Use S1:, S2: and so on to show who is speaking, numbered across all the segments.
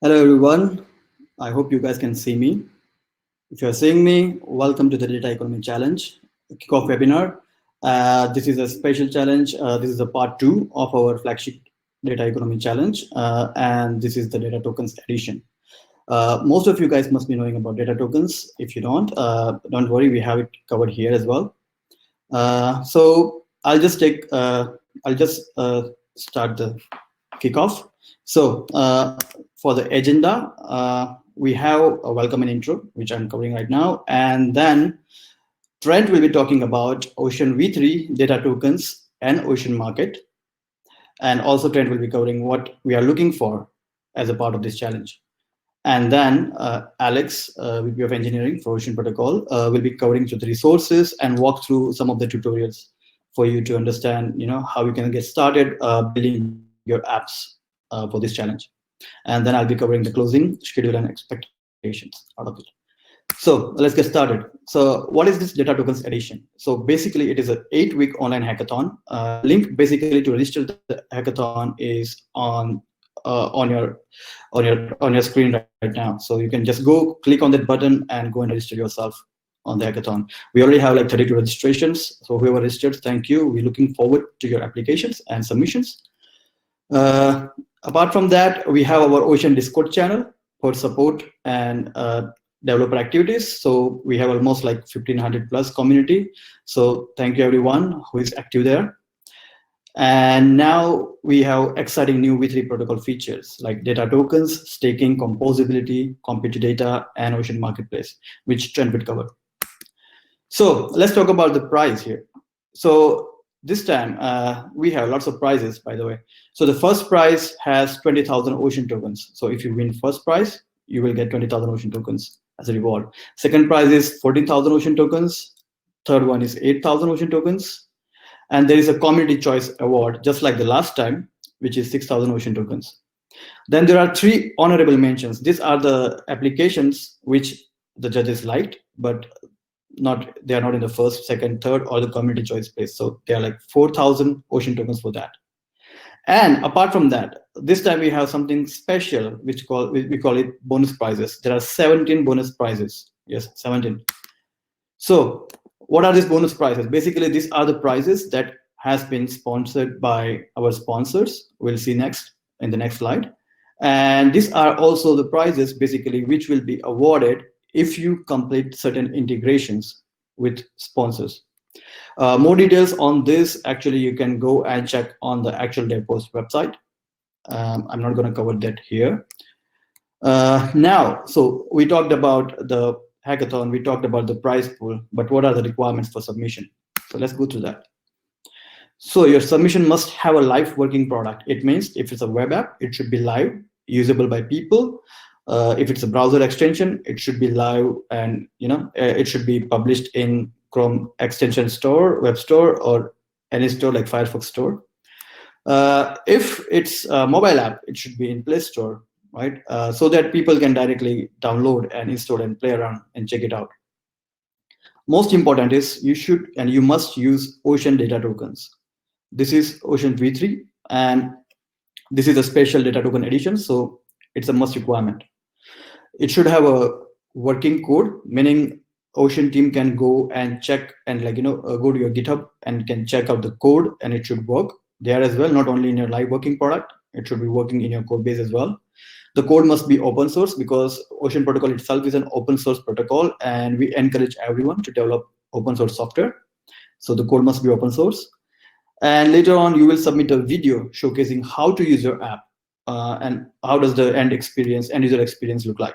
S1: Hello everyone, I hope you guys can see me. If you're seeing me, welcome to the Data Economy Challenge kickoff webinar. This is a special challenge. This is a part 2 of our flagship Data Economy Challenge, and this is the Data Tokens edition. Most of you guys must be knowing about data tokens. If you don't worry, we have it covered here as well. So I'll just start the kickoff. So for the agenda, we have a welcome and intro, which I'm covering right now, and then Trent will be talking about Ocean V3 data tokens and Ocean market, and also Trent will be covering what we are looking for as a part of this challenge. And then Alex, VP of Engineering for Ocean Protocol, will be covering the resources and walk through some of the tutorials for you to understand, how you can get started building your apps for this challenge. And then I'll be covering the closing schedule and expectations out of it. So let's get started. So what is this Data Tokens Edition? So basically, it is an 8-week online hackathon. Link basically to register the hackathon is on your screen right now. So you can just go click on that button and go and register yourself on the hackathon. We already have like 32 registrations. So whoever registered, thank you. We're looking forward to your applications and submissions. Apart from that, we have our Ocean Discord channel for support and developer activities. So we have almost like 1,500 plus community. So thank you everyone who is active there. And now we have exciting new V3 protocol features like data tokens, staking, composability, compute data, and Ocean Marketplace, which Trent will cover. So let's talk about the prize here. So this time we have lots of prizes, by the way. So the first prize has 20,000 Ocean tokens. So if you win first prize, you will get 20,000 Ocean tokens as a reward. Second prize is 14,000 Ocean tokens. Third one is 8,000 Ocean tokens. And there is a community choice award, just like the last time, which is 6,000 Ocean tokens. Then there are 3 honorable mentions. These are the applications which the judges liked, but they are not in the first, second, third, or the community choice place. So they are like 4,000 Ocean tokens for that. And apart from that, this time we have something special, which we call it bonus prizes. There are 17 bonus prizes. Yes, 17. So what are these bonus prizes? Basically, these are the prizes that has been sponsored by our sponsors. We'll see next in the next slide. And these are also the prizes, basically, which will be awarded if you complete certain integrations with sponsors. More details on this, actually, you can go and check on the actual dev post website. I'm not going to cover that here. Now, so we talked about the hackathon, we talked about the prize pool, but what are the requirements for submission? So let's go through that. So your submission must have a live working product. It means if it's a web app, it should be live, usable by people. If it's a browser extension, it should be live, and it should be published in Chrome extension store, web store, or any store like Firefox store. If it's a mobile app, it should be in Play Store, right? So that people can directly download and install and play around and check it out. Most important is you must use Ocean data tokens. This is Ocean V3, and this is a special data token edition, so it's a must requirement. It should have a working code, meaning Ocean team can go and check and go to your GitHub and can check out the code, and it should work there as well, not only in your live working product, it should be working in your code base as well. The code must be open source because Ocean Protocol itself is an open source protocol, and we encourage everyone to develop open source software. So the code must be open source. And later on, you will submit a video showcasing how to use your app and how does the end user experience look like.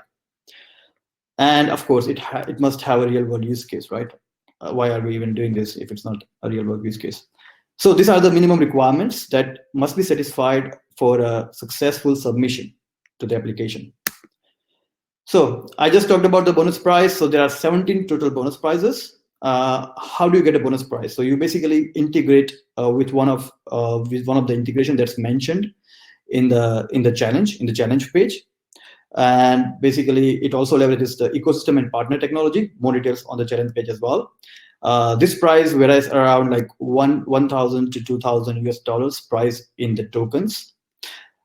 S1: And of course, it must have a real world use case, right? Why are we even doing this if it's not a real world use case? So these are the minimum requirements that must be satisfied for a successful submission to the application. So I just talked about the bonus prize. So there are 17 total bonus prizes. How do you get a bonus prize? So you basically integrate with one of the integration that's mentioned in the challenge page. And basically, it also leverages the ecosystem and partner technology. More details on the challenge page as well. This price varies around like $1,000 to $2,000 US price in the tokens.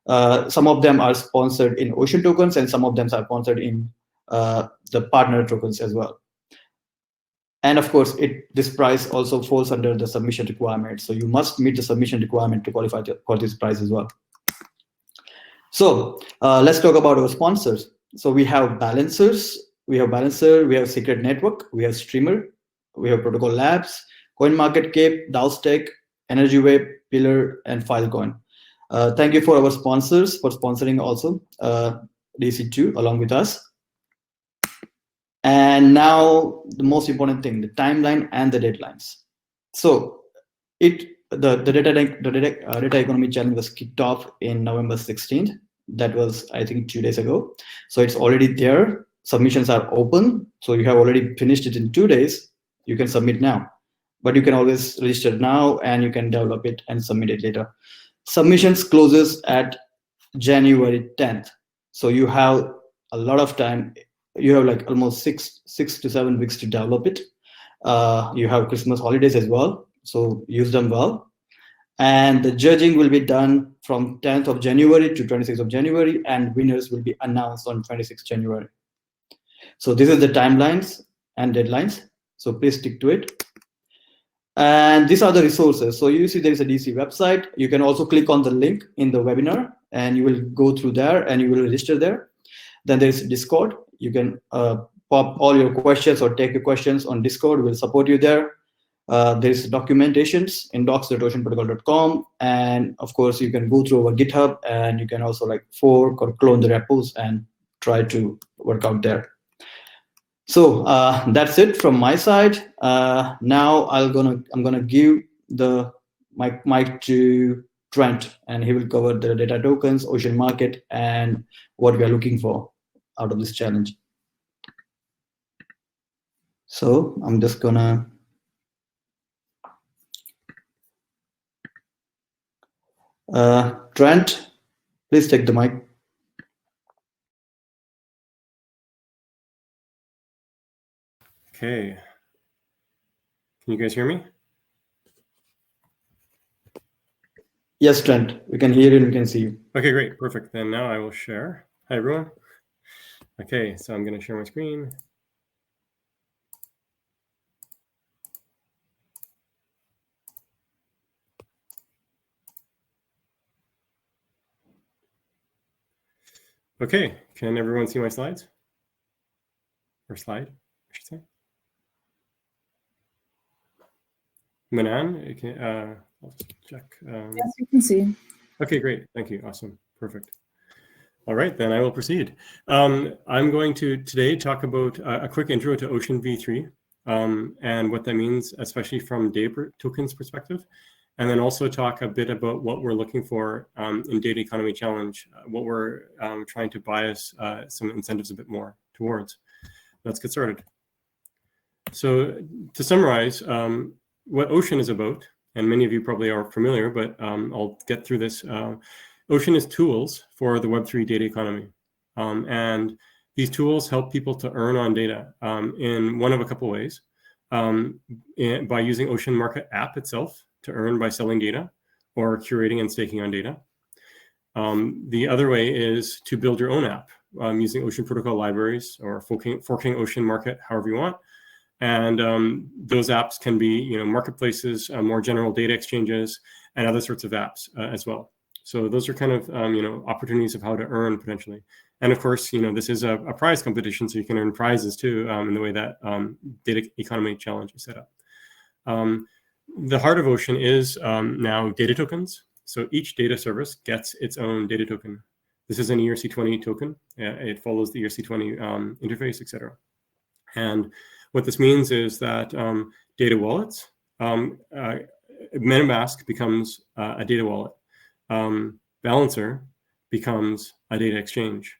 S1: Some of them are sponsored in Ocean tokens, and some of them are sponsored in the partner tokens as well. And of course, this price also falls under the submission requirement. So you must meet the submission requirement to qualify for this price as well. So let's talk about our sponsors. So we have Balancers, we have Balancer, we have Secret Network, we have Streamer, we have Protocol Labs, CoinMarketCap, DAOs, Energy Wave, Pillar, and Filecoin. Thank you for our sponsors for sponsoring also DC2 along with us. And now the most important thing, the timeline and the deadlines. So the data economy challenge was kicked off in November 16th. That was, I think, 2 days ago. So it's already there. Submissions are open. So you have already finished it in 2 days. You can submit now. But you can always register now and you can develop it and submit it later. Submissions closes at January 10th. So you have a lot of time. You have like almost six to 7 weeks to develop it. You have Christmas holidays as well, so use them well. And the judging will be done from 10th of January to 26th of January, and winners will be announced on 26th January. So this is the timelines and deadlines. So please stick to it. And these are the resources. So you see there is a DC website. You can also click on the link in the webinar, and you will go through there and you will register there. Then there is Discord. You can pop all your questions or take your questions on Discord. We'll support you there. There's documentations in docs.oceanprotocol.com. And of course, you can go through our GitHub, and you can also like fork or clone the repos and try to work out there. So that's it from my side. Now I'm gonna give the mic to Trent, and he will cover the data tokens, Ocean market, and what we are looking for out of this challenge. So I'm just gonna Trent, please take the mic.
S2: Okay. Can you guys hear me?
S1: Yes, Trent, we can hear you and we can see you.
S2: Okay, great, perfect. Then now I will share. Hi, everyone. Okay, so I'm going to share my screen. Okay, can everyone see my slides? Or slide, I should say. Manan, I'll check.
S3: Yes, you can see.
S2: Okay, great. Thank you. Awesome. Perfect. All right, then I will proceed. I'm going to today talk about a quick intro to Ocean v3 and what that means, especially from Datatokens perspective, and then also talk a bit about what we're looking for in Data Economy Challenge, what we're trying to bias some incentives a bit more towards. Let's get started. So to summarize, what Ocean is about, and many of you probably are familiar, but I'll get through this. Ocean is tools for the Web3 data economy. And these tools help people to earn on data in one of a couple ways. By using Ocean Market app itself to earn by selling data or curating and staking on data. The other way is to build your own app using Ocean Protocol libraries or forking Ocean Market however you want. And those apps can be, marketplaces, more general data exchanges, and other sorts of apps as well. So those are kind of, opportunities of how to earn potentially. And of course, this is a prize competition, so you can earn prizes too in the way that Data Economy Challenge is set up. The heart of Ocean is now data tokens. So each data service gets its own data token. This is an ERC20 token. It follows the ERC20 interface, etc. And what this means is that data wallets, MetaMask becomes a data wallet. Balancer becomes a data exchange.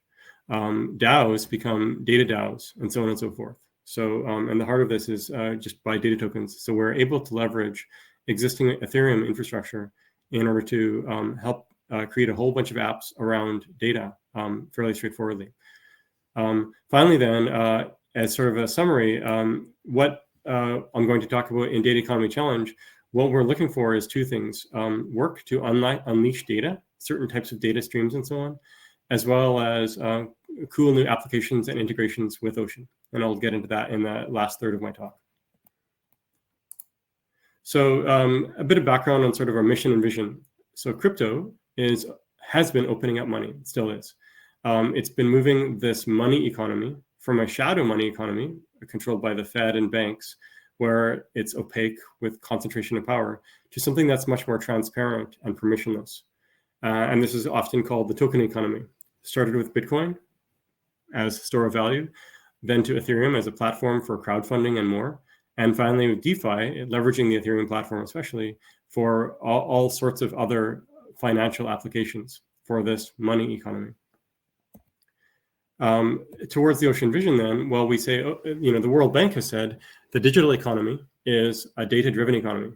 S2: DAOs become data DAOs, and so on and so forth. So, and the heart of this is just by data tokens. So we're able to leverage existing Ethereum infrastructure in order to help create a whole bunch of apps around data fairly straightforwardly. Finally, then, as sort of a summary, what I'm going to talk about in Data Economy Challenge, what we're looking for is two things. Work to unleash data certain types of data streams and so on, as well as cool new applications and integrations with Ocean. And I'll get into that in the last third of my talk. So a bit of background on sort of our mission and vision. So crypto has been opening up money, it still is. It's been moving this money economy from a shadow money economy controlled by the Fed and banks, where it's opaque with concentration of power, to something that's much more transparent and permissionless. And this is often called the token economy. Started with Bitcoin as store of value, then to Ethereum as a platform for crowdfunding and more. And finally with DeFi, leveraging the Ethereum platform especially for all sorts of other financial applications for this money economy. Towards the Ocean vision then, well, we say, the World Bank has said the digital economy is a data-driven economy.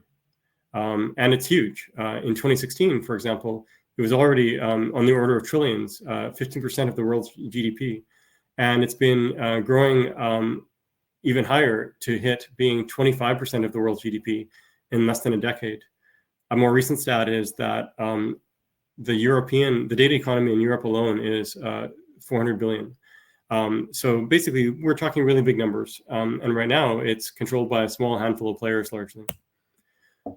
S2: And it's huge. In 2016, for example, it was already on the order of trillions, 15% of the world's GDP. And it's been growing even higher to hit being 25% of the world's GDP in less than a decade. A more recent stat is that the data economy in Europe alone is 400 billion. So basically, we're talking really big numbers. And right now, it's controlled by a small handful of players largely.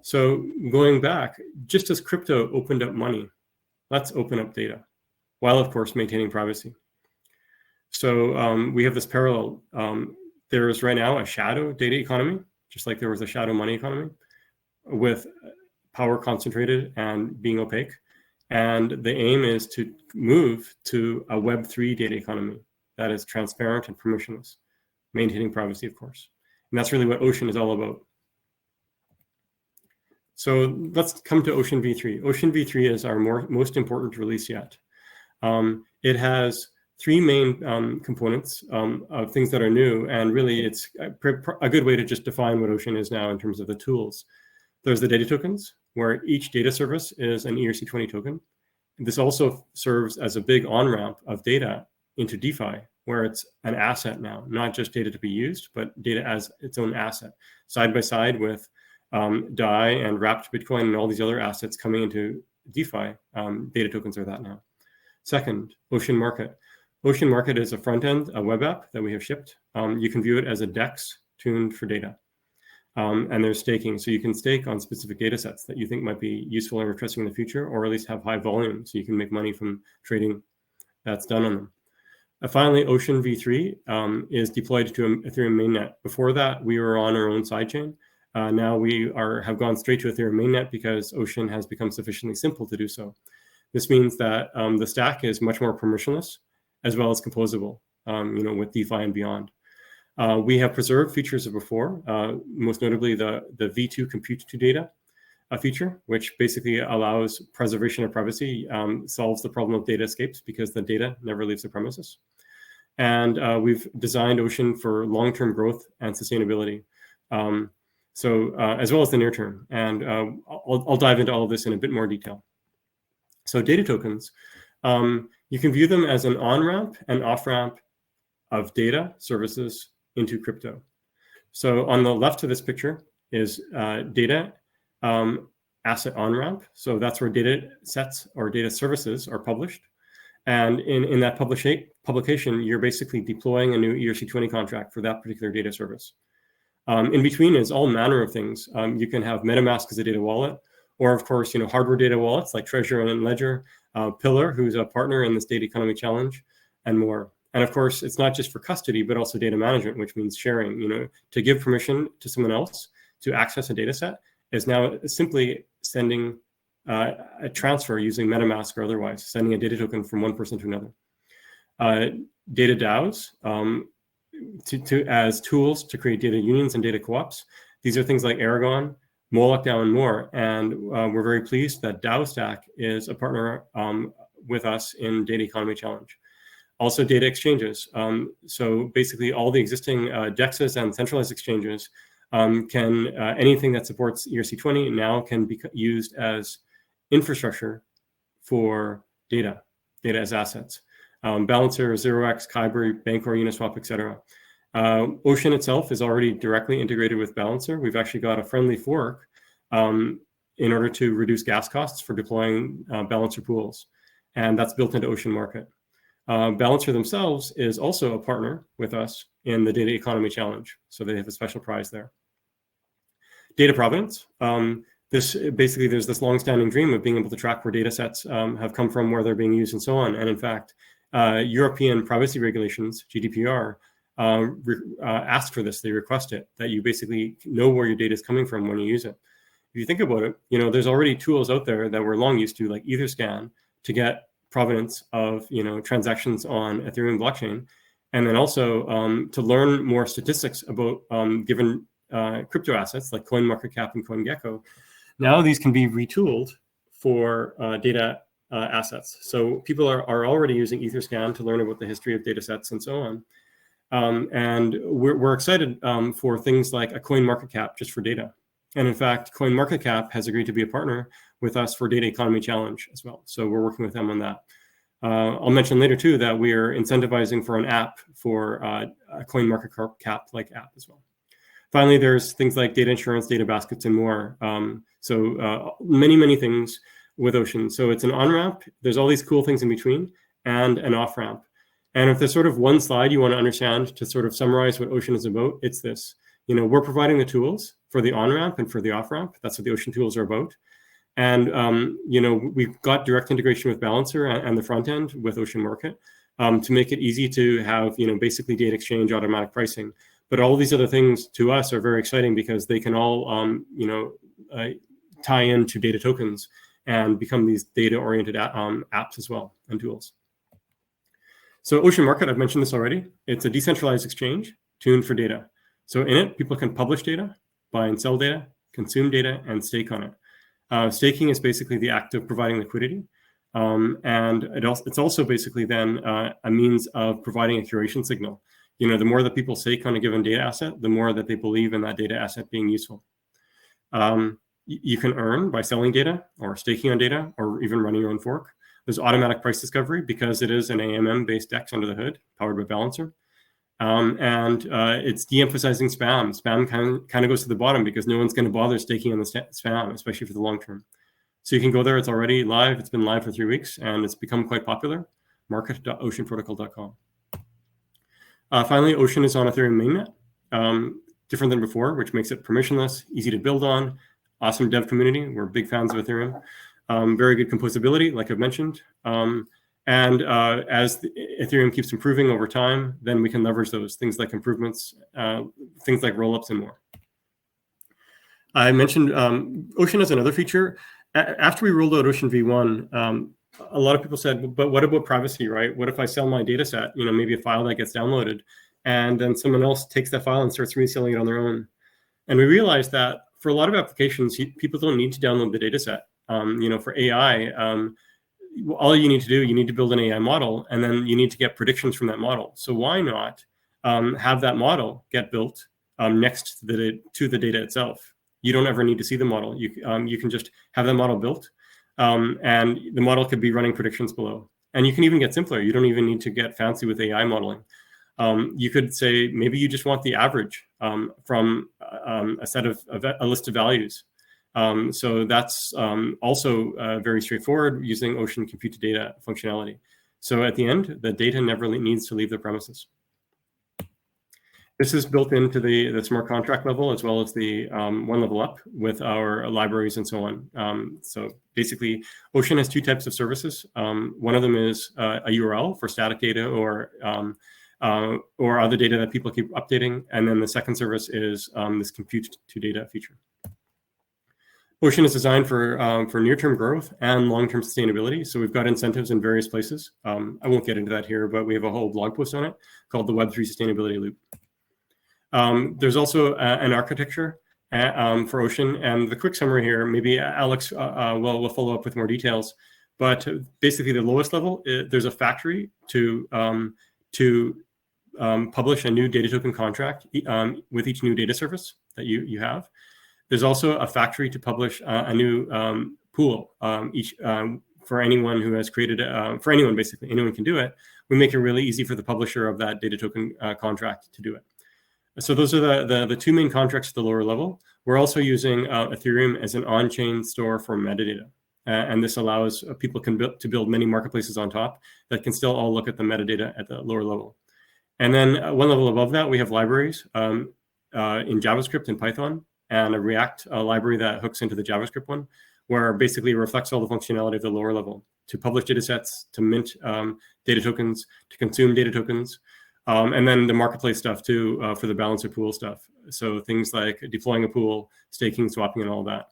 S2: So going back, just as crypto opened up money, let's open up data, while of course maintaining privacy. So we have this parallel. There is right now a shadow data economy, just like there was a shadow money economy, with power concentrated and being opaque. And the aim is to move to a Web3 data economy that is transparent and permissionless, maintaining privacy, of course. And that's really what Ocean is all about. So let's come to Ocean v3. Ocean v3 is our most important release yet. It has three main components of things that are new, and really it's a good way to just define what Ocean is now in terms of the tools. There's the data tokens, where each data service is an ERC20 token. This also serves as a big on-ramp of data into DeFi, where it's an asset now, not just data to be used, but data as its own asset, side by side with DAI and wrapped Bitcoin and all these other assets coming into DeFi. Data tokens are that now. Second, Ocean Market. Ocean Market is a front end, a web app that we have shipped. You can view it as a DEX tuned for data. And there's staking, so you can stake on specific data sets that you think might be useful or interesting in the future, or at least have high volume, so you can make money from trading that's done on them. Finally, Ocean v3 is deployed to Ethereum mainnet. Before that, we were on our own sidechain. Now we have gone straight to Ethereum mainnet because Ocean has become sufficiently simple to do so. This means that the stack is much more permissionless, as well as composable, with DeFi and beyond. We have preserved features of before, most notably the V2 compute to data feature, which basically allows preservation of privacy, solves the problem of data escapes because the data never leaves the premises. And we've designed Ocean for long-term growth and sustainability, as well as the near term. And I'll dive into all of this in a bit more detail. So data tokens, you can view them as an on-ramp and off-ramp of data services into crypto. So on the left of this picture is data asset on-ramp. So that's where data sets or data services are published. And in that publication, you're basically deploying a new ERC20 contract for that particular data service. In between is all manner of things. You can have MetaMask as a data wallet, or of course, hardware data wallets like Trezor and Ledger, Pillar, who's a partner in this data economy challenge, and more. And of course, it's not just for custody, but also data management, which means sharing. To give permission to someone else to access a data set is now simply sending a transfer using MetaMask or otherwise, sending a data token from one person to another. Data DAOs as tools to create data unions and data co-ops. These are things like Aragon, Moloch DAO, and more. And we're very pleased that DAO Stack is a partner with us in Data Economy Challenge. Also data exchanges. So basically all the existing DEXs and centralized exchanges anything that supports ERC20 now can be used as infrastructure for data as assets. Balancer, 0x, Kyber, Bancor, Uniswap, etc. Ocean itself is already directly integrated with Balancer. We've actually got a friendly fork in order to reduce gas costs for deploying Balancer pools. And that's built into Ocean Market. Balancer themselves is also a partner with us in the Data Economy Challenge. So they have a special prize there. Data provenance. Basically, there's this long-standing dream of being able to track where data sets have come from, where they're being used, and so on. And in fact, European privacy regulations, GDPR, ask for this. They request it, that you basically know where your data is coming from when you use it. If you think about it, there's already tools out there that we're long used to, like Etherscan, to get provenance of transactions on Ethereum blockchain, and then also to learn more statistics about given crypto assets like CoinMarketCap and CoinGecko. Now these can be retooled for data assets. So people are already using Etherscan to learn about the history of data sets and so on. And we're excited for things like a CoinMarketCap just for data. And in fact, CoinMarketCap has agreed to be a partner with us for Data Economy Challenge as well. So we're working with them on that. I'll mention later too that we are incentivizing for an app for a CoinMarketCap-like app as well. Finally, there's things like data insurance, data baskets, and more. So many things with Ocean. So it's an on-ramp. There's all these cool things in between, and an off-ramp. And if there's sort of one slide you want to understand to sort of summarize what Ocean is about, it's this. We're providing the tools for the on-ramp and for the off-ramp. That's what the Ocean tools are about. And, we've got direct integration with Balancer and the front end with Ocean Market to make it easy to have, basically data exchange, automatic pricing. But all these other things to us are very exciting because they can all, tie into Datatokens and become these data-oriented apps as well and tools. So Ocean Market, I've mentioned this already. It's a decentralized exchange tuned for data. So in it, people can publish data, buy and sell data, consume data, and stake on it. Staking is basically the act of providing liquidity. And it's also basically then a means of providing a curation signal. The more that people stake on a given data asset, the more that they believe in that data asset being useful. You can earn by selling data or staking on data or even running your own fork. There's automatic price discovery because it is an AMM-based DEX under the hood, powered by Balancer. And it's de-emphasizing spam. Spam kind of goes to the bottom because no one's going to bother staking on the spam, especially for the long term. So you can go there. It's already live. It's been live for 3 weeks, and it's become quite popular. Market.oceanprotocol.com. Finally, Ocean is on Ethereum mainnet, different than before, which makes it permissionless, easy to build on, awesome dev community. We're big fans of Ethereum. Very good composability, like I've mentioned. And as Ethereum keeps improving over time, then we can leverage those things like improvements, things like rollups and more. I mentioned Ocean has another feature. After we rolled out Ocean V1, a lot of people said, but what about privacy, right? What if I sell my data set, maybe a file that gets downloaded, and then someone else takes that file and starts reselling it on their own? And we realized that for a lot of applications, people don't need to download the data set. For AI, all you need to do, you need to build an AI model, and then you need to get predictions from that model. So why not have that model get built next to the data itself? You don't ever need to see the model. You can just have that model built, and the model could be running predictions below. And you can even get simpler. You don't even need to get fancy with AI modeling. You could say maybe you just want the average from a set of a list of values. So that's also very straightforward using Ocean compute to data functionality. So at the end, the data never needs to leave the premises. This is built into the smart contract level as well as the one level up with our libraries and so on. So basically, Ocean has two types of services. One of them is a URL for static data or other data that people keep updating. And then the second service is this compute to data feature. Ocean is designed for near-term growth and long-term sustainability. So we've got incentives in various places. I won't get into that here, but we have a whole blog post on it called the Web3 Sustainability Loop. There's also an architecture for Ocean. And the quick summary here, maybe Alex will follow up with more details. But basically, the lowest level, there's a factory to publish a new data token contract with each new data service that you have. There's also a factory to publish a new pool for anyone who has created, for anyone basically, anyone can do it. We make it really easy for the publisher of that data token contract to do it. So those are the two main contracts at the lower level. we're also using Ethereum as an on-chain store for metadata. And this allows people to build many marketplaces on top that can still all look at the metadata at the lower level. And then one level above that, we have libraries in JavaScript and Python, and a React library that hooks into the JavaScript one, where basically it reflects all the functionality of the lower level to publish data sets, to mint data tokens, to consume data tokens, and then the marketplace stuff too for the balancer pool stuff. So things like deploying a pool, staking, swapping, and all that.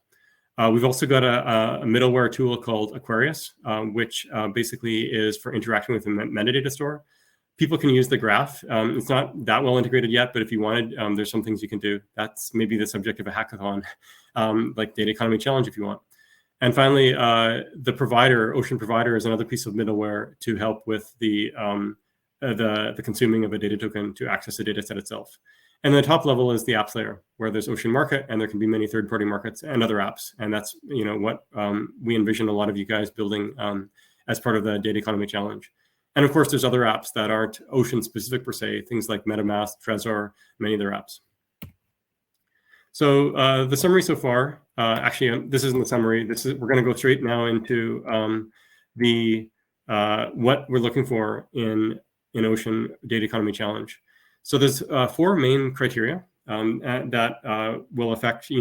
S2: We've also got a middleware tool called Aquarius, which basically is for interacting with the metadata store. People can use the graph. It's not that well integrated yet, but if you wanted, there's some things you can do. That's maybe the subject of a hackathon, like Data Economy Challenge if you want. And finally, the provider, Ocean Provider, is another piece of middleware to help with the consuming of a data token to access the data set itself. And the top level is the apps layer, where there's Ocean Market, and there can be many third-party markets and other apps. And that's what we envision a lot of you guys building as part of the Data Economy Challenge. And of course, there's other apps that aren't Ocean specific per se, things like MetaMask, Trezor, many other apps. So the summary so far, actually, this isn't the summary. We're going to go straight now into what we're looking for in Ocean Data Economy Challenge. So there's 4 main criteria that will affect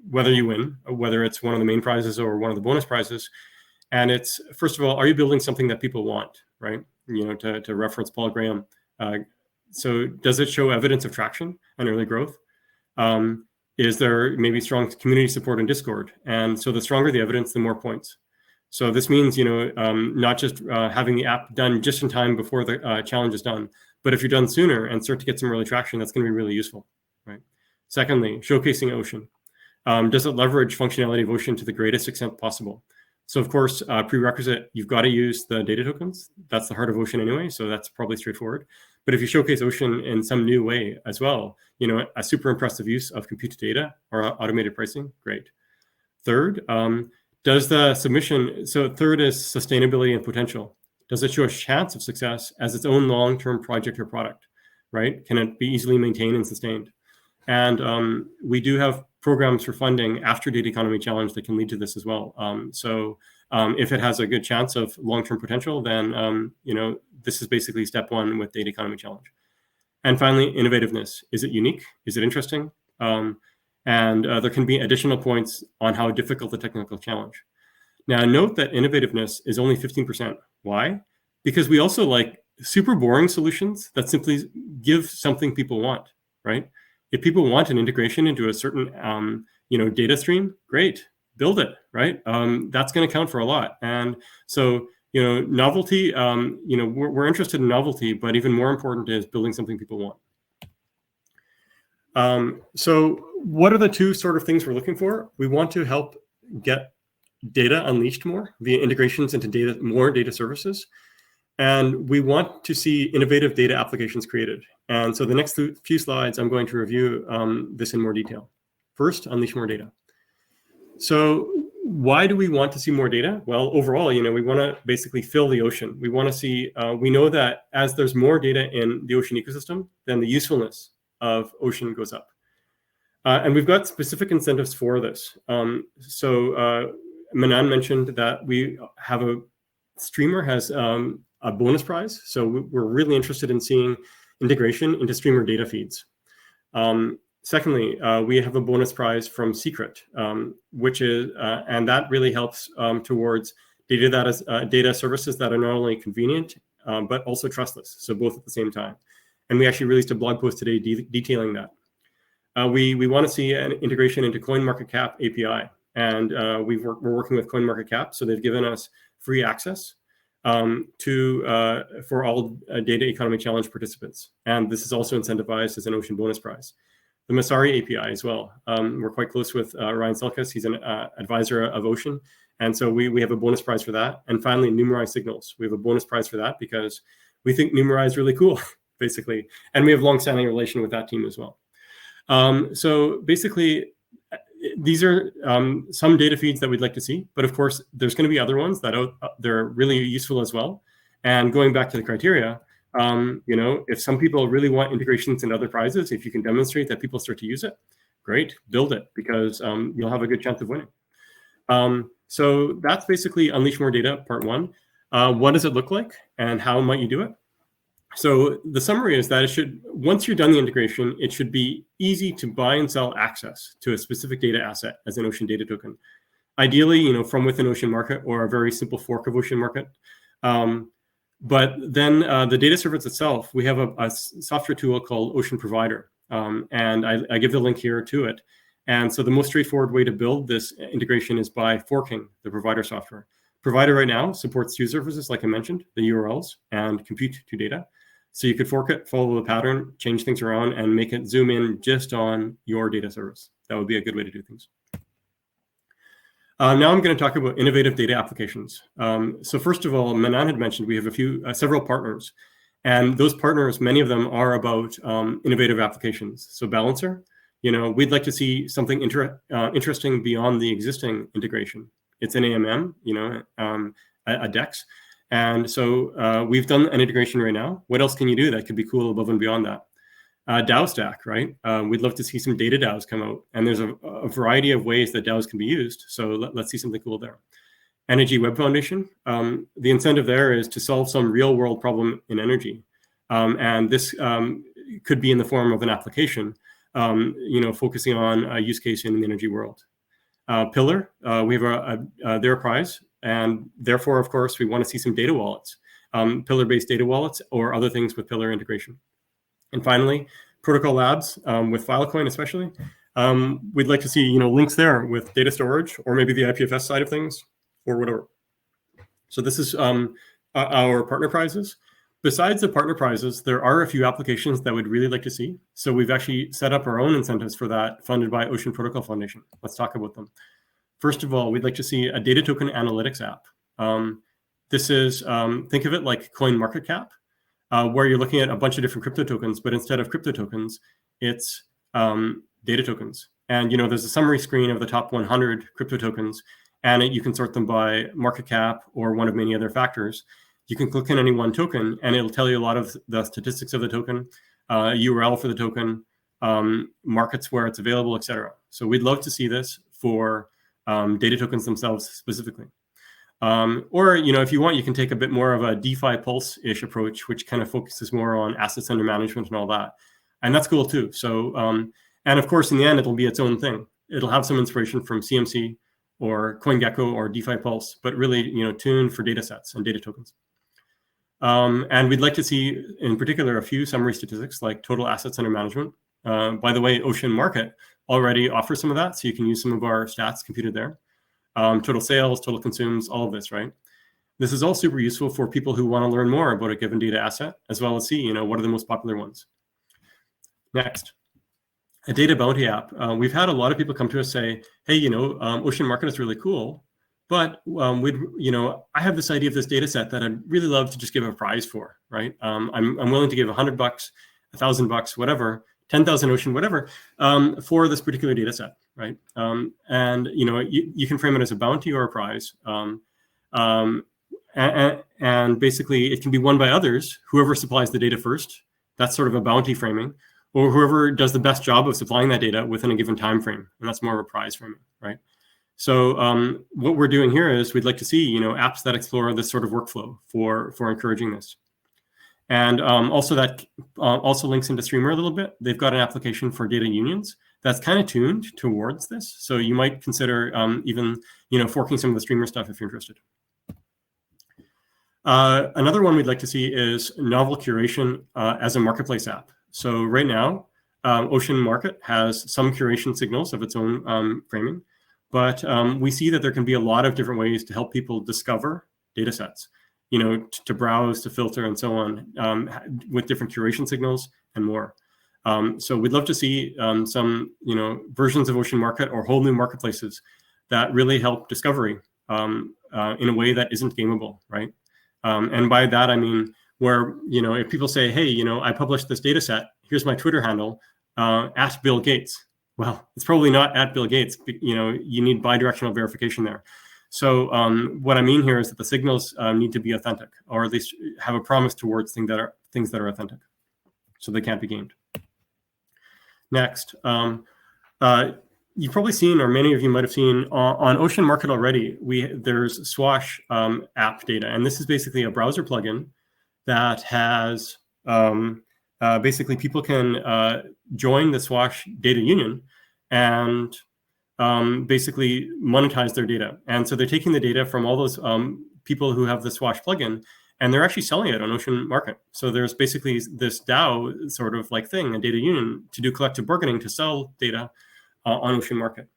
S2: whether you win, whether it's one of the main prizes or one of the bonus prizes. And it's, first of all, are you building something that people want, right? To reference Paul Graham. So does it show evidence of traction and early growth? Is there maybe strong community support in Discord? And so the stronger the evidence, the more points. So this means, not just having the app done just in time before the challenge is done, but if you're done sooner and start to get some early traction, that's going to be really useful, right? Secondly, showcasing Ocean. Does it leverage functionality of Ocean to the greatest extent possible? So of course, prerequisite, you've got to use the data tokens. That's the heart of Ocean anyway, so that's probably straightforward. But if you showcase Ocean in some new way as well, a super impressive use of computed data or automated pricing, great. Third, does the submission, so third is sustainability and potential. Does it show a chance of success as its own long-term project or product, right? Can it be easily maintained and sustained? And we do have programs for funding after Data Economy Challenge that can lead to this as well. So if it has a good chance of long-term potential, then this is basically step 1 with Data Economy Challenge. And finally, innovativeness. Is it unique? Is it interesting? And there can be additional points on how difficult the technical challenge. Now, note that innovativeness is only 15%. Why? Because we also like super boring solutions that simply give something people want, right? If people want an integration into a certain data stream, great, build it, right? That's going to count for a lot. And so novelty, we're interested in novelty, but even more important is building something people want. So what are the 2 sort of things we're looking for? We want to help get data unleashed more via integrations into more data services. And we want to see innovative data applications created. And so the next few slides, I'm going to review this in more detail. First, unleash more data. So why do we want to see more data? Well, overall, we want to basically fill the ocean. We want to see, we know that as there's more data in the ocean ecosystem, then the usefulness of ocean goes up. And we've got specific incentives for this. So Manan mentioned that we have a streamer has a bonus prize. So we're really interested in seeing integration into streamer data feeds. Secondly, we have a bonus prize from Secret, which is, and that really helps towards data services that are not only convenient, but also trustless. So both at the same time. And we actually released a blog post today detailing that. We want to see an integration into CoinMarketCap API. And we're working with CoinMarketCap, so they've given us free access for all Data Economy Challenge participants. And this is also incentivized as an Ocean bonus prize. The Masari API as well. We're quite close with Ryan Selkas. He's an advisor of Ocean. And so we have a bonus prize for that. And finally, Numerize Signals. We have a bonus prize for that because we think Numerize is really cool, basically. And we have long-standing relation with that team as well. So basically, these are some data feeds that we'd like to see, but of course, there's going to be other ones that they're really useful as well. And going back to the criteria, if some people really want integrations and other prizes, if you can demonstrate that people start to use it, great, build it, because you'll have a good chance of winning. So that's basically Unleash More Data, part one. What does it look like, and how might you do it? So the summary is that it should, once you're done the integration, it should be easy to buy and sell access to a specific data asset as an Ocean data token. Ideally, from within Ocean Market or a very simple fork of Ocean Market. But then the data service itself, we have a software tool called Ocean Provider. And I give the link here to it. And so the most straightforward way to build this integration is by forking the provider software. Provider right now supports two services, like I mentioned, the URLs and compute to data. So you could fork it, follow the pattern, change things around, and make it zoom in just on your data service. That would be a good way to do things. Now I'm going to talk about innovative data applications. So first of all, Manan had mentioned we have several partners. And those partners, many of them are about innovative applications. So Balancer, we'd like to see something interesting beyond the existing integration. It's an AMM, a DEX. And so we've done an integration right now. What else can you do that could be cool above and beyond that? DAO stack, right? We'd love to see some data DAOs come out. And there's a variety of ways that DAOs can be used. So let's see something cool there. Energy Web Foundation. The incentive there is to solve some real world problem in energy. And this could be in the form of an application, focusing on a use case in the energy world. Pillar, we have their prize. And therefore, of course, we want to see some data wallets, Pillar-based data wallets or other things with Pillar integration. And finally, Protocol Labs with Filecoin especially. We'd like to see links there with data storage or maybe the IPFS side of things or whatever. So this is our partner prizes. Besides the partner prizes, there are a few applications that we'd really like to see. So we've actually set up our own incentives for that, funded by Ocean Protocol Foundation. Let's talk about them. First of all, we'd like to see a data token analytics app. This is, think of it like CoinMarketCap, where you're looking at a bunch of different crypto tokens, but instead of crypto tokens, it's data tokens. And there's a summary screen of the top 100 crypto tokens, and you can sort them by market cap or one of many other factors. You can click on any one token, and it'll tell you a lot of the statistics of the token, URL for the token, markets where it's available, et cetera. So we'd love to see this for data tokens themselves specifically. Or, if you want, you can take a bit more of a DeFi Pulse-ish approach, which kind of focuses more on assets under management and all that. And that's cool too. So, and of course, in the end, it'll be its own thing. It'll have some inspiration from CMC or CoinGecko or DeFi Pulse, but really, tuned for data sets and data tokens. And we'd like to see, in particular, a few summary statistics like total assets under management. By the way, Ocean Market already offers some of that, so you can use some of our stats computed there. Total sales, total consumes, all of this, right? This is all super useful for people who want to learn more about a given data asset, as well as see, what are the most popular ones. Next, a data bounty app. We've had a lot of people come to us say, hey, Ocean Market is really cool, but I have this idea of this data set that I'd really love to just give a prize for, right? I'm willing to give $100, $1,000, whatever, 10,000 Ocean, whatever, for this particular data set, right? And you can frame it as a bounty or a prize. And basically it can be won by others, whoever supplies the data first. That's sort of a bounty framing, or whoever does the best job of supplying that data within a given time frame. And that's more of a prize framing, right? So what we're doing here is we'd like to see, apps that explore this sort of workflow for encouraging this. And also that also links into Streamer a little bit. They've got an application for data unions that's kind of tuned towards this. So you might consider even, forking some of the Streamer stuff if you're interested. Another one we'd like to see is novel curation as a marketplace app. So right now, Ocean Market has some curation signals of its own framing, but we see that there can be a lot of different ways to help people discover data sets, to browse, to filter, and so on, with different curation signals and more. So we'd love to see some, versions of Ocean Market or whole new marketplaces that really help discovery in a way that isn't gameable, right? And by that, I mean, where, if people say, hey, I published this data set, here's my Twitter handle, at Bill Gates. Well, it's probably not at Bill Gates. You need bidirectional verification there. So what I mean here is that the signals need to be authentic, or at least have a promise towards things that are authentic, so they can't be gamed. Next, You've probably seen, or many of you might have seen, on Ocean Market already, there's Swash app data. And this is basically a browser plugin that has, basically people can join the Swash data union and basically monetize their data. And so they're taking the data from all those people who have the Swash plugin, and they're actually selling it on Ocean Market. So there's basically this DAO sort of like thing, a data union, to do collective bargaining to sell data on Ocean Market.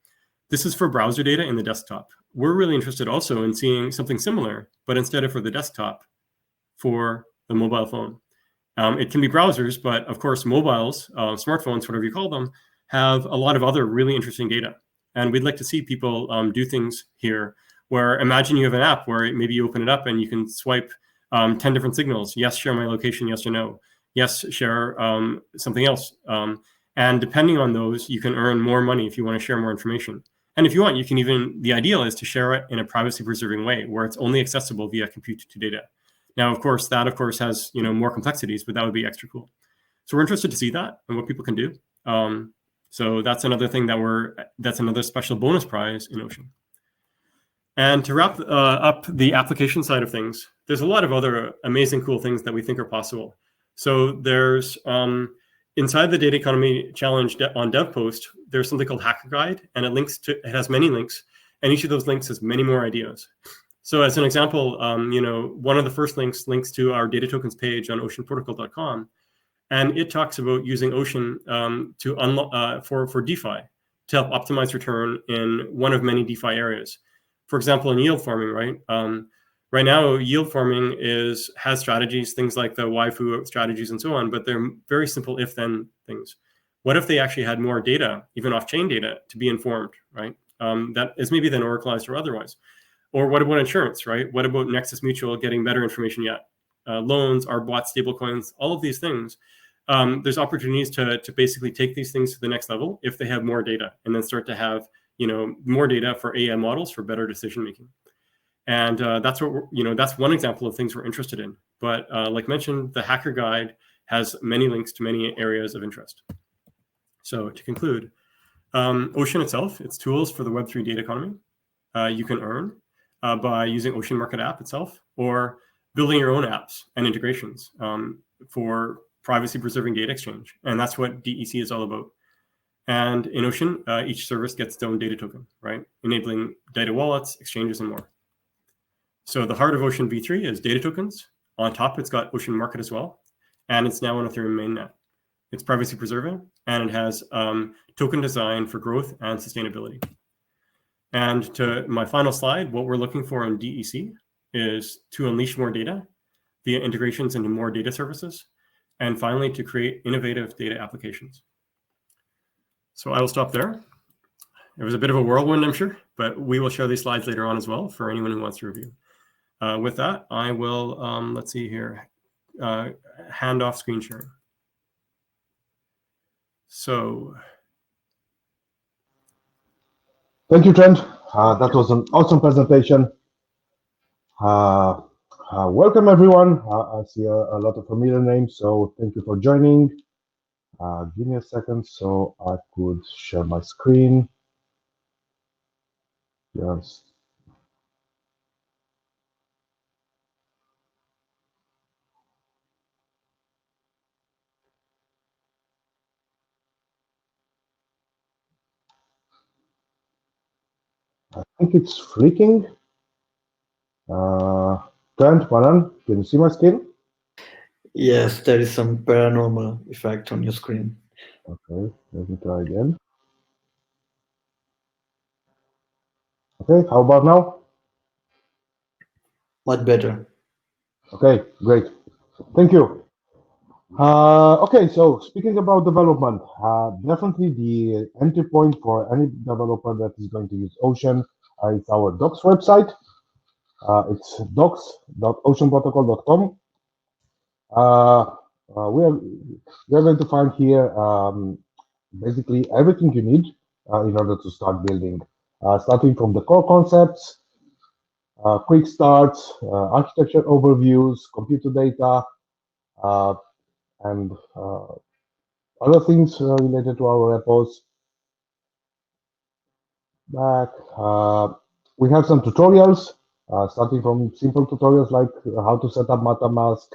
S2: This is for browser data in the desktop. We're really interested also in seeing something similar, but instead of for the desktop, for the mobile phone. It can be browsers, but of course, mobiles, smartphones, whatever you call them, have a lot of other really interesting data. And we'd like to see people do things here where, imagine you have an app where maybe you open it up and you can swipe 10 different signals. Yes, share my location, yes or no. Yes, share something else. And depending on those, you can earn more money if you want to share more information. And if you want, you can even, the ideal is to share it in a privacy preserving way where it's only accessible via compute to data. Now, of course, that has more complexities, but that would be extra cool. So we're interested to see that and what people can do. So that's another thing that's another special bonus prize in Ocean. And to wrap up the application side of things, there's a lot of other amazing, cool things that we think are possible. So there's inside the Data Economy Challenge on DevPost, there's something called Hacker Guide, and it has many links, and each of those links has many more ideas. So as an example, one of the first links to our Datatokens page on oceanprotocol.com, and it talks about using Ocean for DeFi to help optimize return in one of many DeFi areas. For example, in yield farming, right? Right now, yield farming has strategies, things like the waifu strategies and so on, but they're very simple if-then things. What if they actually had more data, even off-chain data, to be informed, right? That is maybe then oracleized or otherwise. Or what about insurance, right? What about Nexus Mutual getting better information yet? Loans, RBOT, stablecoins, all of these things. There's opportunities to basically take these things to the next level if they have more data, and then start to have more data for AI models for better decision making. And that's what that's one example of things we're interested in. But like mentioned, the Hacker Guide has many links to many areas of interest. So to conclude, Ocean itself, it's tools for the Web3 data economy. You can earn by using Ocean Market app itself, or building your own apps and integrations for privacy preserving data exchange. And that's what DEC is all about. And in Ocean, each service gets its own data token, right? Enabling data wallets, exchanges, and more. So the heart of Ocean v3 is Datatokens. On top, it's got Ocean Market as well. And it's now on Ethereum mainnet. It's privacy preserving, and it has token design for growth and sustainability. And to my final slide, what we're looking for in DEC is to unleash more data via integrations into more data services, and finally, to create innovative data applications. So I will stop there. It was a bit of a whirlwind, I'm sure, but we will share these slides later on as well for anyone who wants to review. With that, I will, let's see here, hand off screen sharing. So.
S3: Thank you, Trent. That was an awesome presentation. Welcome, everyone. I see a lot of familiar names, so thank you for joining. Give me a second so I could share my screen. Yes. I think it's freaking. Trent, Manan, can you see my screen?
S1: Yes, there is some paranormal effect on your screen.
S3: Okay, let me try again. Okay, how about now?
S1: Much better.
S3: Okay, great. Thank you. Okay, so speaking about development, definitely the entry point for any developer that is going to use Ocean is our docs website. It's docs.oceanprotocol.com. We're going to find here basically everything you need in order to start building, starting from the core concepts, quick starts, architecture overviews, computer data, and other things related to our repos. back. We have some tutorials, starting from simple tutorials like how to set up MetaMask,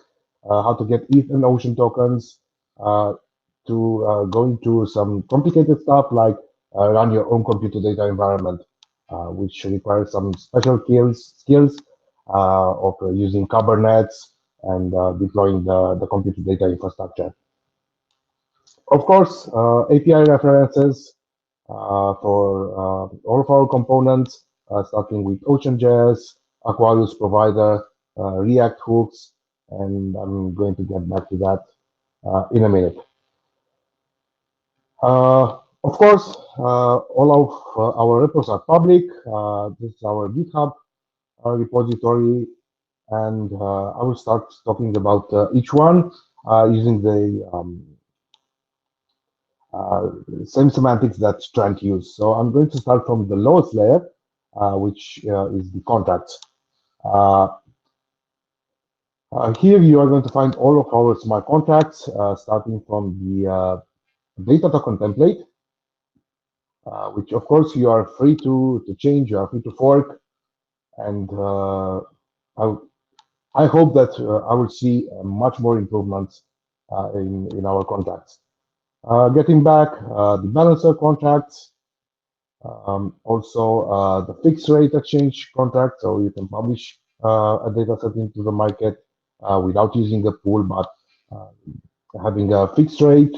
S3: how to get ETH and Ocean tokens, to go into some complicated stuff like run your own computer data environment, which requires some special skills of using Kubernetes and deploying the computer data infrastructure. Of course, API references for all of our components, starting with OceanJS, Aquarius provider, React hooks, and I'm going to get back to that in a minute. Of course, all of our repos are public. This is our GitHub repository, and I will start talking about each one using the same semantics that Trent used. So I'm going to start from the lowest layer, which is the contracts. Here you are going to find all of our smart contracts, starting from the data token template, which of course you are free to change, you are free to fork, and I hope that I will see much more improvements in our contracts. Getting back the balancer contracts, also the fixed rate exchange contract, so you can publish a data set into the market without using a pool, but having a fixed rate.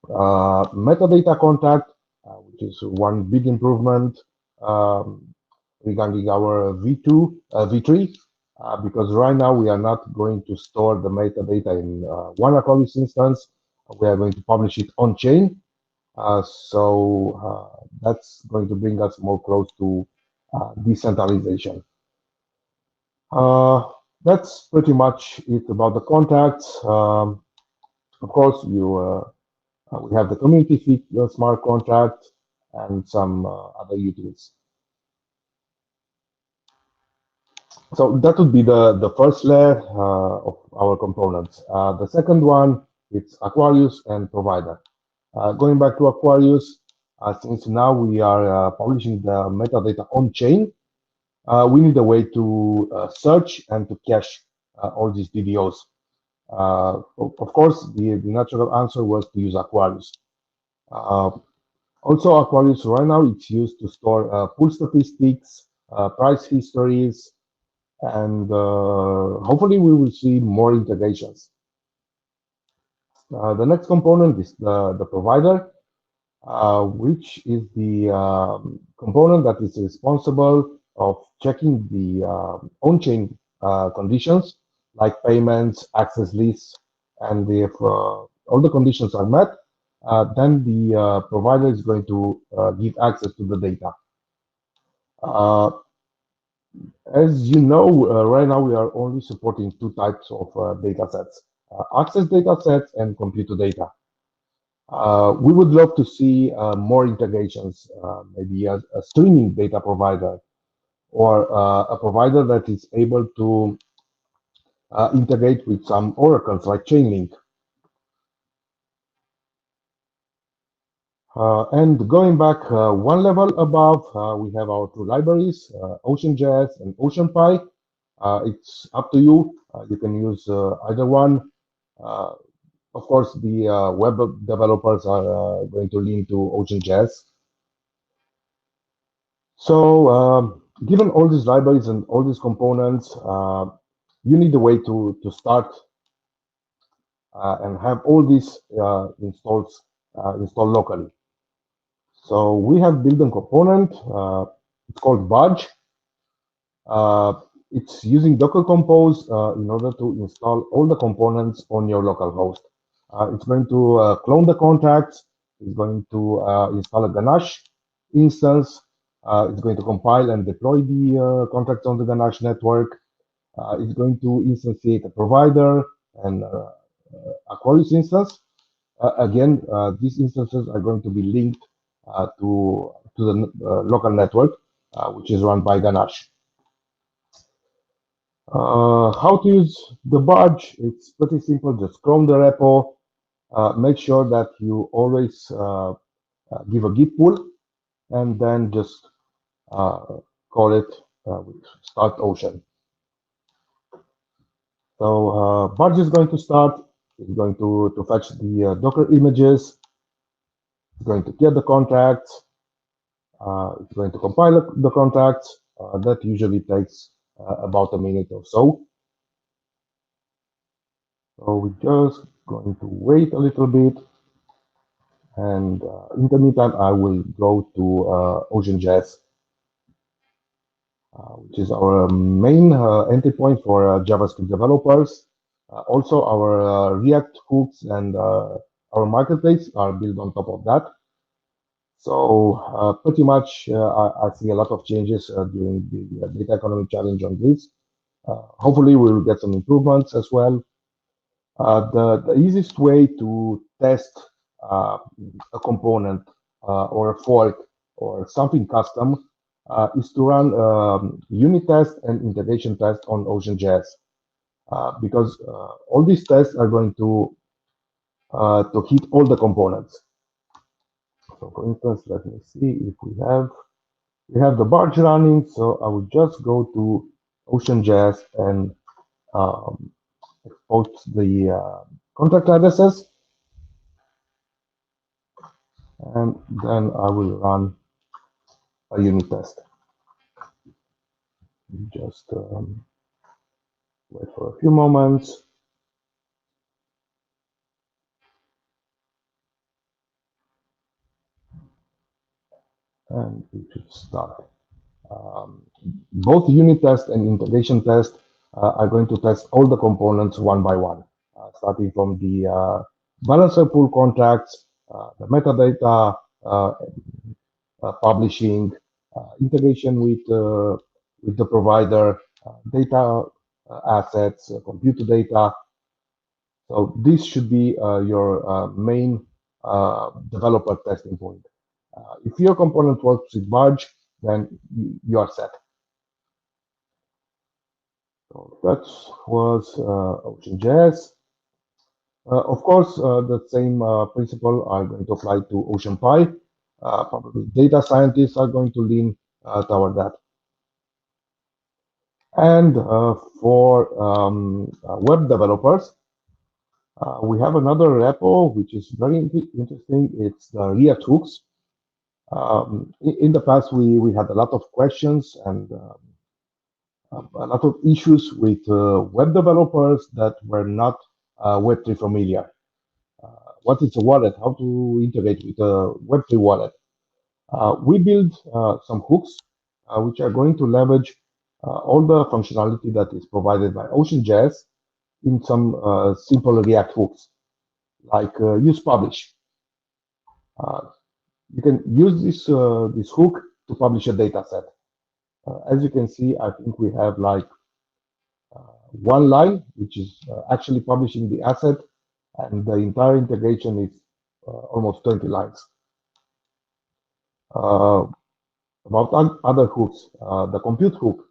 S3: Metadata contract, which is one big improvement regarding our V3, because right now we are not going to store the metadata in one Aquarius instance. We are going to publish it on chain. So that's going to bring us more close to decentralization. That's pretty much it about the contracts. Of course, we have the community fee smart contract and some other utils. So that would be the first layer of our components. The second one, it's Aquarius and provider. Going back to Aquarius, since now we are publishing the metadata on chain, we need a way to search and to cache all these DDOs. Of course, the natural answer was to use Aquarius. Also, Aquarius right now it's used to store pool statistics, price histories, and hopefully we will see more integrations. The next component is the provider, which is the component that is responsible of checking the on-chain conditions like payments, access lists, and if all the conditions are met, then the provider is going to give access to the data. As you know, right now we are only supporting two types of data sets, access data sets and computer data. We would love to see more integrations, maybe a streaming data provider or a provider that is able to integrate with some oracles like Chainlink. And going back one level above, we have our two libraries, OceanJS and OceanPy. It's up to you. You can use either one. Of course, the web developers are going to lean to OceanJS. So given all these libraries and all these components, you need a way to start and have all these installed locally. So we have built a component. It's called Budge. It's using Docker Compose in order to install all the components on your local host. It's going to clone the contracts. It's going to install a Ganache instance. It's going to compile and deploy the contracts on the Ganache network. It's going to instantiate a provider and Aquarius instance. Again, these instances are going to be linked to the local network, which is run by Ganache. How to use the Budge? It's pretty simple. Just clone the repo. Make sure that you always give a git pull and then just call it with start Ocean. So Barge is going to start. It's going to fetch the Docker images. It's going to get the contracts. It's going to compile the contracts. That usually takes about a minute or so. So we're just going to wait a little bit. And in the meantime, I will go to OceanJS, which is our main entry point for JavaScript developers. Also, our React hooks and our marketplace are built on top of that. So pretty much, I see a lot of changes during the data economy challenge on this. Hopefully, we will get some improvements as well. The easiest way to test a component or a fork or something custom is to run unit test and integration test on OceanJS, because all these tests are going to hit all the components. So for instance, let me see if we have the Barge running. So I will just go to OceanJS and export the contract addresses. And then I will run a unit test. Just wait for a few moments. And we should start. Both unit test and integration test are going to test all the components one by one, starting from the balancer pool contracts, the metadata, publishing, integration with the provider, data assets, computer data. So this should be your main developer testing point. If your component works with Barge, then you are set. So that was OceanJS. Of course, the same principle are going to apply to OceanPy. Probably data scientists are going to lean toward that. And for web developers, we have another repo which is very interesting. It's the React hooks. In the past, we had a lot of questions and a lot of issues with web developers that were not Web3 familiar. What is a wallet? How to integrate with a Web3 wallet? We built some hooks which are going to leverage all the functionality that is provided by OceanJS in some simple React hooks, like use publish. You can use this hook to publish a data set. As you can see, I think we have like one line, which is actually publishing the asset, and the entire integration is almost 20 lines. About other hooks, the compute hook,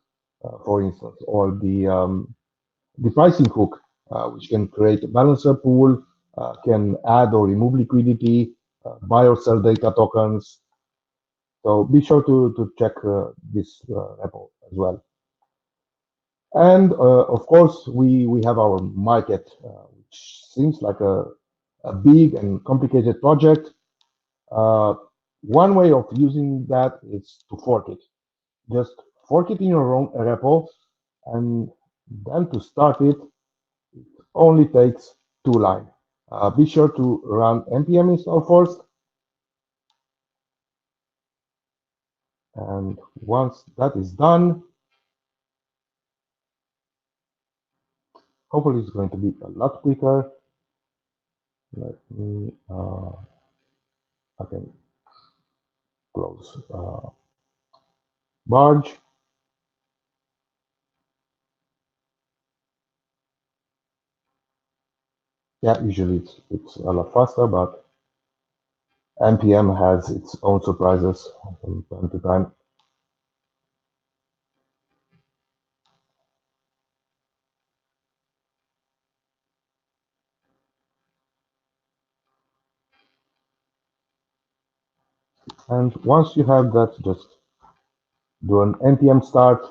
S3: for instance, or the pricing hook, which can create a balancer pool, can add or remove liquidity, buy or sell data tokens. So be sure to check this repo as well. And of course, we have our market, which seems like a big and complicated project. One way of using that is to fork it. Just fork it in your own repo, and then to start it, it only takes 2 lines. Be sure to run npm install first. And once that is done, hopefully it's going to be a lot quicker. Let me, I can close Barge. Yeah, usually it's a lot faster, but npm has its own surprises from time to time. And once you have that, just do an npm start.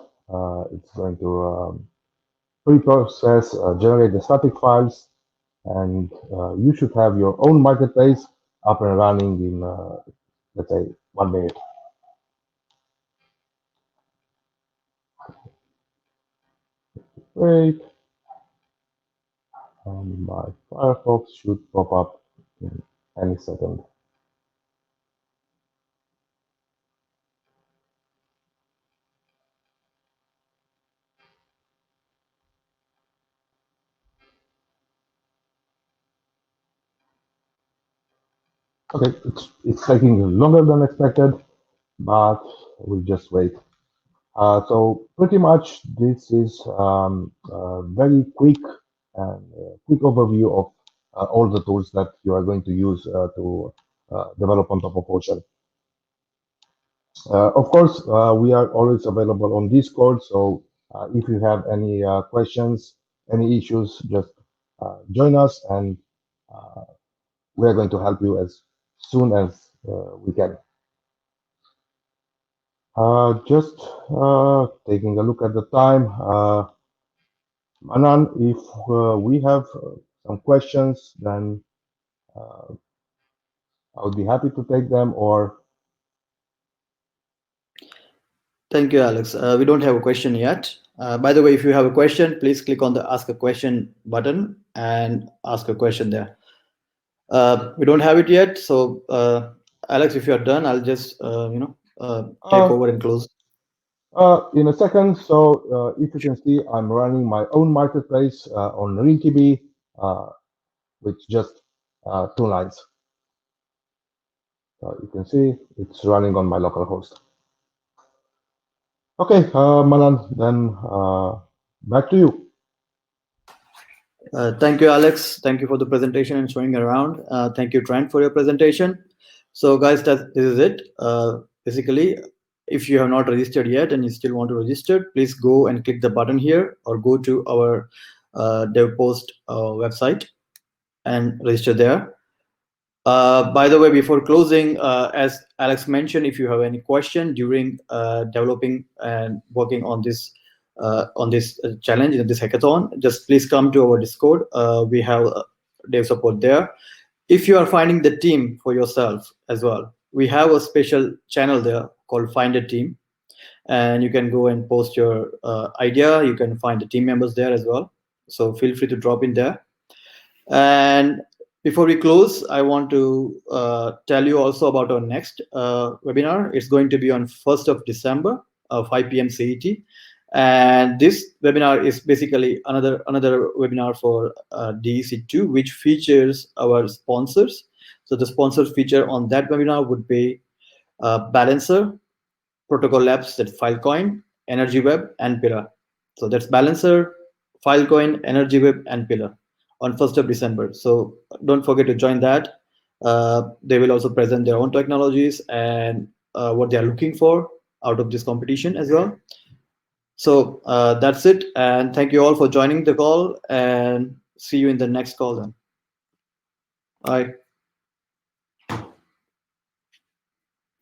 S3: It's going to pre-process, generate the static files, and you should have your own marketplace up and running in, let's say, 1 minute. Great. My Firefox should pop up in any second. Okay, it's taking longer than expected, but we'll just wait. So pretty much this is a very quick and quick overview of all the tools that you are going to use to develop on top of Ocean. Of course, we are always available on Discord, so if you have any questions, any issues, just join us, and we are going to help you as soon as we can. Just taking a look at the time. Manan, if we have some questions, then I would be happy to take them, or...
S1: Thank you, Alex. We don't have a question yet. By the way, if you have a question, please click on the Ask a Question button and ask a question there. We don't have it yet, so Alex, if you are done, I'll just take over and close.
S3: In a second. So if you can see, I'm running my own marketplace on Rinkibi with just 2 lines. You can see it's running on my local host. Okay, Manan, then back to you.
S1: Thank you, Alex. Thank you for the presentation and showing around. Thank you, Trent, for your presentation. So guys, this is it. Basically, if you have not registered yet and you still want to register, please go and click the button here or go to our DevPost website and register there. By the way, before closing, as Alex mentioned, if you have any question during developing and working on this challenge, in this hackathon, just please come to our Discord. We have dev support there. If you are finding the team for yourself as well, we have a special channel there called Find a Team, and you can go and post your idea. You can find the team members there as well. So feel free to drop in there. And before we close, I want to tell you also about our next webinar. It's going to be on 1st of December, 5 p.m. CET. And this webinar is basically another webinar for DEC2, which features our sponsors. So the sponsors feature on that webinar would be Balancer, Protocol Labs, that's Filecoin, Energy Web, and Pillar. So that's Balancer, Filecoin, Energy Web, and Pillar on 1st of December. So don't forget to join that. They will also present their own technologies and what they are looking for out of this competition as well. So that's it. And thank you all for joining the call, and see you in the next call then. Bye.